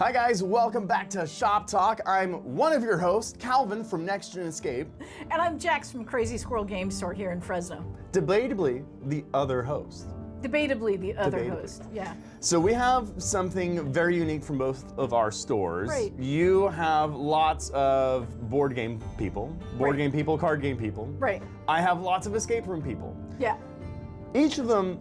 Hi guys, welcome back to Shop Talk. I'm one of your hosts, Calvin from Next Gen Escape. And I'm Jax from Crazy Squirrel Game Store here in Fresno. Debatably, the other host. Debatably the other host, yeah. So we have something very unique from both of our stores. Right. You have lots of board game people, game people, card game people. Right. I have lots of escape room people. Yeah. Each of them,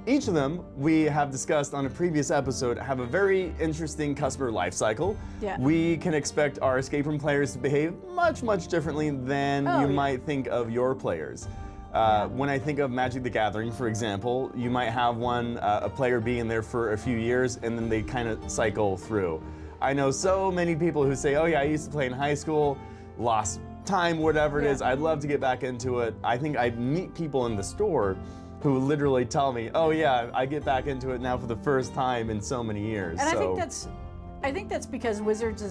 each of them we have discussed on a previous episode have a very interesting customer life cycle. Yeah. We can expect our escape room players to behave much, much differently than you might think of your players. When I think of Magic the Gathering, for example, you might have a player be in there for a few years and then they kind of cycle through. I know so many people who say, oh yeah, I used to play in high school, lost time, whatever it is, I'd love to get back into it. I think I meet people in the store who literally tell me, oh yeah, I get back into it now for the first time in so many years. And I think that's because Wizards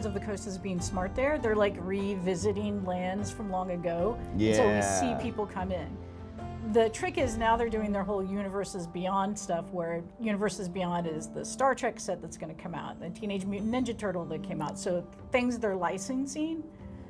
of the Coast is being smart there. They're like revisiting lands from long ago. Yeah. So we see people come in. The trick is now they're doing their whole Universes Beyond stuff, where Universes Beyond is the Star Trek set that's going to come out, the Teenage Mutant Ninja Turtle that came out. So things they're licensing.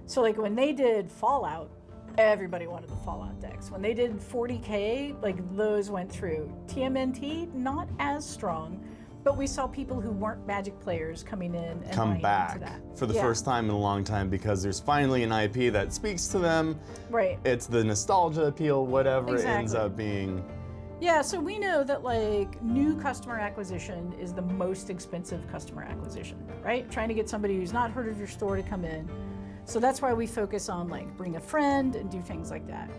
So like when they did Fallout, everybody wanted the Fallout decks. When they did 40K, like those went through. TMNT, not as strong, but we saw people who weren't Magic players coming in and come back into that. For the first time in a long time because there's finally an IP that speaks to them. Right. It's the nostalgia appeal, whatever it ends up being. Yeah, so we know that like new customer acquisition is the most expensive customer acquisition, right? Trying to get somebody who's not heard of your store to come in. So that's why we focus on like bring a friend and do things like that.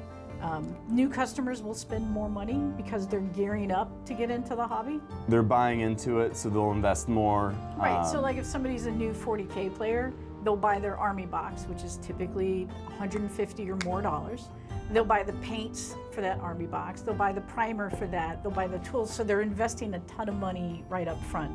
New customers will spend more money because they're gearing up to get into the hobby. They're buying into it, so they'll invest more. Right, so like if somebody's a new 40K player, they'll buy their army box, which is typically $150 or more dollars. They'll buy the paints for that army box. They'll buy the primer for that. They'll buy the tools. So they're investing a ton of money right up front.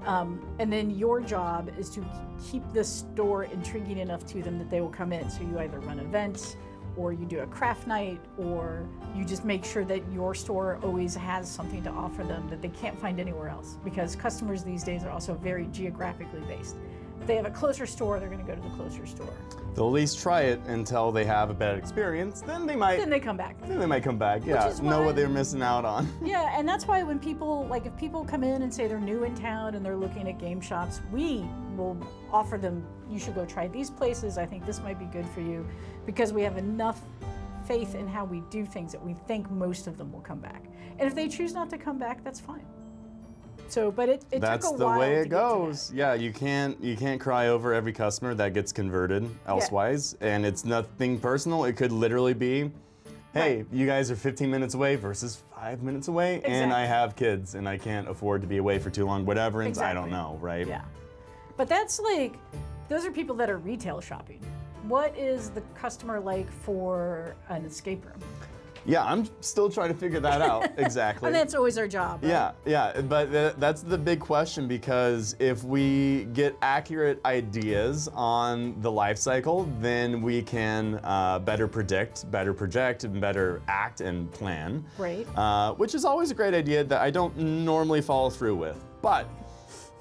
And then your job is to keep the store intriguing enough to them that they will come in. So you either run events, or you do a craft night, or you just make sure that your store always has something to offer them that they can't find anywhere else. Because customers these days are also very geographically based. If they have a closer store, they're going to go to the closer store. They'll at least try it until they have a bad experience. Then they might. Then they come back. Then they might come back. Yeah, know what they're missing out on. Yeah, and that's why when people if people come in and say they're new in town and they're looking at game shops, we will offer them, you should go try these places. I think this might be good for you, because we have enough faith in how we do things that we think most of them will come back. And if they choose not to come back, that's fine. So, but it took a while. That's the way it goes. Yeah, you can't cry over every customer that gets converted elsewise, and it's nothing personal. It could literally be, hey, you guys are 15 minutes away versus 5 minutes away, and I have kids and I can't afford to be away for too long, whatever, and I don't know, right? Yeah. But that's like, those are people that are retail shopping. What is the customer like for an escape room? Yeah, I'm still trying to figure that out exactly. And that's always our job, right? Yeah, but that's the big question, because if we get accurate ideas on the life cycle, then we can better predict, better project, and better act and plan. Right. Which is always a great idea that I don't normally follow through with. But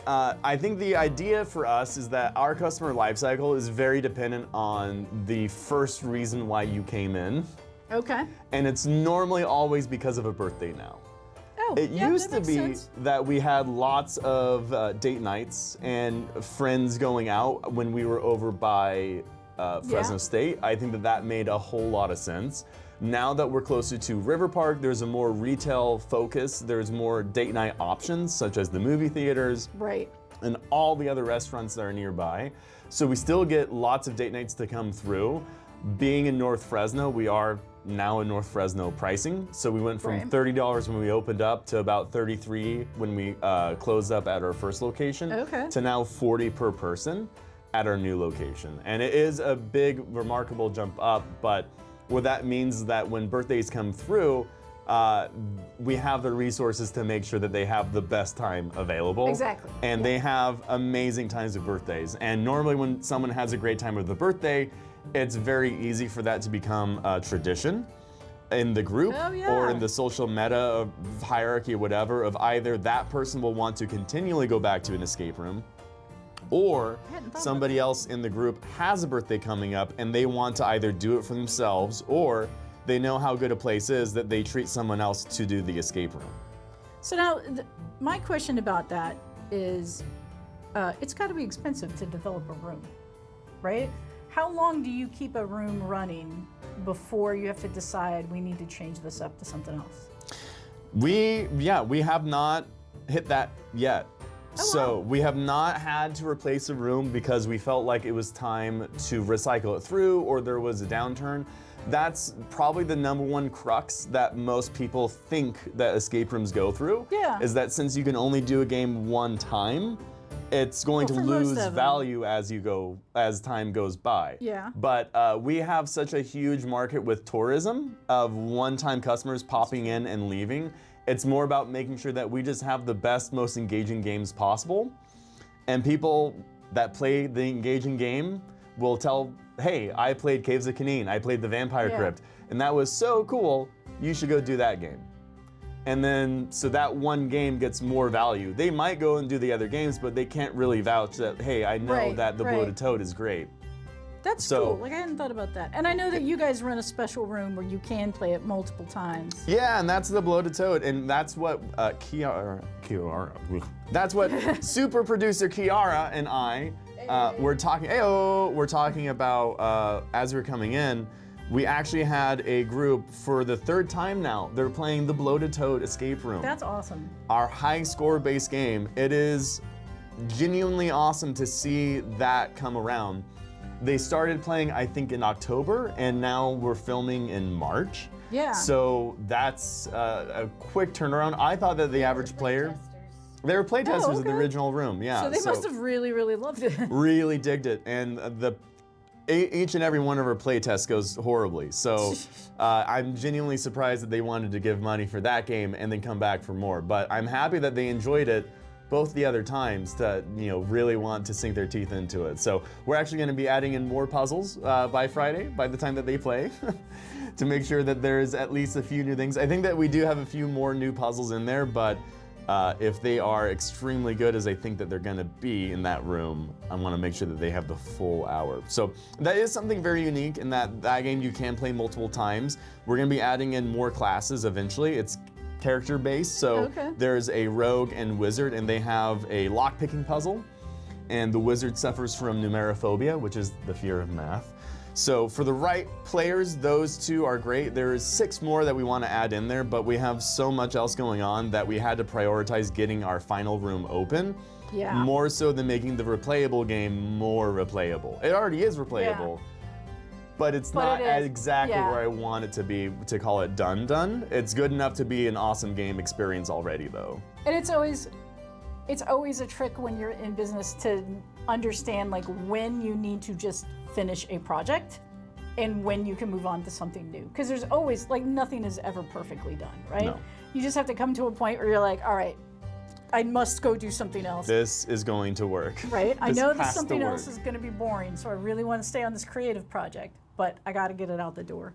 I think the idea for us is that our customer life cycle is very dependent on the first reason why you came in. Okay. And it's normally always because of a birthday now. Oh, it used to be sense. that we had lots of date nights and friends going out when we were over by Fresno State. I think that made a whole lot of sense. Now that we're closer to River Park, there's a more retail focus. There's more date night options, such as the movie theaters. Right. And all the other restaurants that are nearby. So we still get lots of date nights to come through. Being in North Fresno, we are now in North Fresno pricing. So we went from $30 when we opened up to about $33 when we closed up at our first location, to now $40 per person at our new location. And it is a big, remarkable jump up, but what that means is that when birthdays come through, we have the resources to make sure that they have the best time available. Exactly. And they have amazing times of birthdays. And normally when someone has a great time of the birthday, it's very easy for that to become a tradition. in the group Oh, yeah. or in the social meta of hierarchy or whatever of either that person will want to continually go back to an escape room, or somebody else in the group has a birthday coming up and they want to either do it for themselves, or they know how good a place is that they treat someone else to do the escape room. So now, my question about that is, it's got to be expensive to develop a room, right? How long do you keep a room running before you have to decide we need to change this up to something else? We have not hit that yet. Oh, So wow. we have not had to replace a room because we felt like it was time to recycle it through, or there was a downturn. That's probably the number one crux that most people think that escape rooms go through. Yeah. Is that since you can only do a game one time, it's going to for most lose of them. value as time goes by. Yeah. But we have such a huge market with tourism of one-time customers popping in and leaving. It's more about making sure that we just have the best, most engaging games possible. And people that play the engaging game will tell, hey, I played Caves of Canine, I played the Vampire Yeah. Crypt, and that was so cool, you should go do that game. And then, so that one game gets more value. They might go and do the other games, but they can't really vouch that, hey, I know Right, that the right. Bloated Toad is great. That's So- cool. Like, I hadn't thought about that. And I know that you guys run a special room where you can play it multiple times. Yeah, and that's the Bloated Toad, and that's what Kiara, that's what super producer Kiara and I were talking. We're talking about as we're coming in. We actually had a group for the third time now. They're playing the Bloated Toad Escape Room. That's awesome. Our high score based game. It is genuinely awesome to see that come around. They started playing, I think, in October, and now we're filming in March. Yeah. So that's a quick turnaround. I thought that the average player, they were playtesters of the okay. original room. Yeah. So they must have really, really loved it. really digged it, and each and every one of our playtests goes horribly. So I'm genuinely surprised that they wanted to give money for that game and then come back for more. But I'm happy that they enjoyed it both the other times to really want to sink their teeth into it. So we're actually going to be adding in more puzzles by Friday, by the time that they play, to make sure that there's at least a few new things. I think that we do have a few more new puzzles in there, but if they are extremely good, as I think that they're going to be in that room, I want to make sure that they have the full hour. So that is something very unique in that game you can play multiple times. We're going to be adding in more classes eventually. It's character based, so Okay. there's a rogue and wizard, and they have a lock-picking puzzle, and the wizard suffers from numerophobia, which is the fear of math. So for the right players, those two are great. There's 6 more that we want to add in there, but we have so much else going on that we had to prioritize getting our final room open, Yeah. more so than making the replayable game more replayable. It already is replayable, but it's But not it is, exactly yeah. where I want it to be to call it done. It's good enough to be an awesome game experience already, though. And it's always a trick when you're in business to understand like when you need to just finish a project and when you can move on to something new. Because there's always, like, nothing is ever perfectly done, right? No. You just have to come to a point where you're like, all right, I must go do something else. This is going to work. Right? I This know that has to something work. else is going to be boring, so I really want to stay on this creative project, but I got to get it out the door.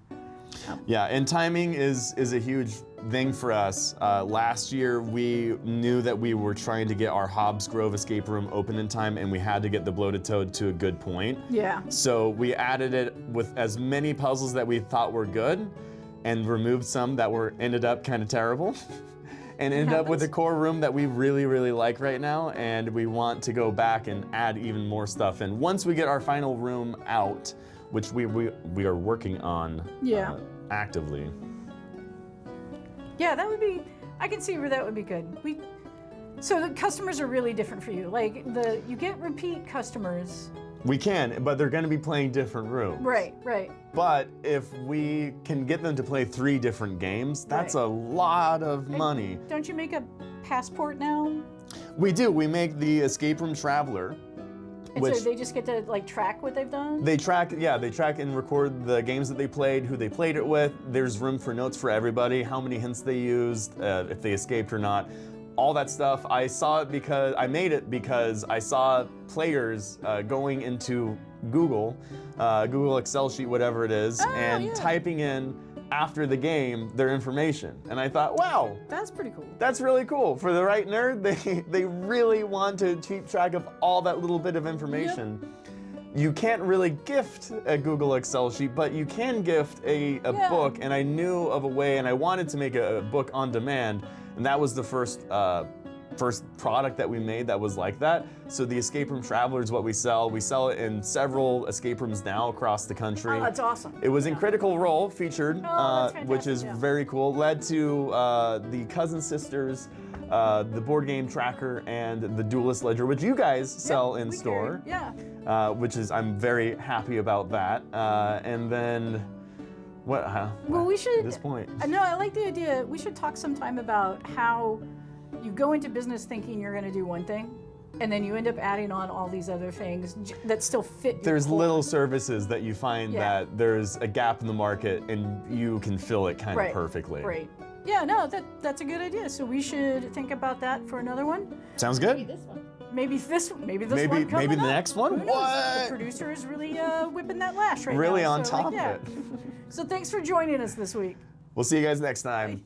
Yeah, and timing is a huge thing for us. Last year, we knew that we were trying to get our Hobbs Grove escape room open in time, and we had to get the Bloated Toad to a good point. Yeah. So we added it with as many puzzles that we thought were good, and removed some that ended up kind of terrible. And ended up with a core room that we really, really like right now, and we want to go back and add even more stuff in. Once we get our final room out, which we are working on Yeah. actively. Yeah, that would be, I can see where that would be good. So the customers are really different for you. Like, you get repeat customers. We can, but they're going to be playing different rooms. Right, right. But if we can get them to play 3 different games, that's Right. a lot of money. Don't you make a passport now? We do. We make the Escape Room Traveler, And which so they just get to, like, track what they've done? they track and record the games that they played, who they played it with. There's room for notes for everybody, how many hints they used, if they escaped or not. All that stuff. I made it because I saw players going into Google Excel sheet, whatever it is, and yeah. typing in after the game their information. And I thought, wow, That's pretty cool. that's really cool. For the right nerd, they really want to keep track of all that little bit of information. You can't really gift a Google Excel sheet, but you can gift a book, and I knew of a way, and I wanted to make a book on demand, and that was the first product that we made that was like that. So the Escape Room Traveler is what we sell. We sell it in several escape rooms now across the country. Oh, that's awesome. It was in Critical Role featured, that's which is fantastic, very cool. Led to the Cousin Sisters, the board game tracker, and the Duelist Ledger, which you guys sell in store. Which is, I'm very happy about that. And then, what? Well, we should. At this point. No, I like the idea. We should talk sometime about how you go into business thinking you're going to do one thing, and then you end up adding on all these other things that still fit. There's little services that you find that there's a gap in the market, and you can fill it kind of perfectly. Right. Yeah. No, that's a good idea. So we should think about that for another one. Sounds good. Maybe this one. Maybe this one. Maybe maybe the next one. Who knows? What? The producer is really whipping that lash right now. Really on so top like, of it. So thanks for joining us this week. We'll see you guys next time.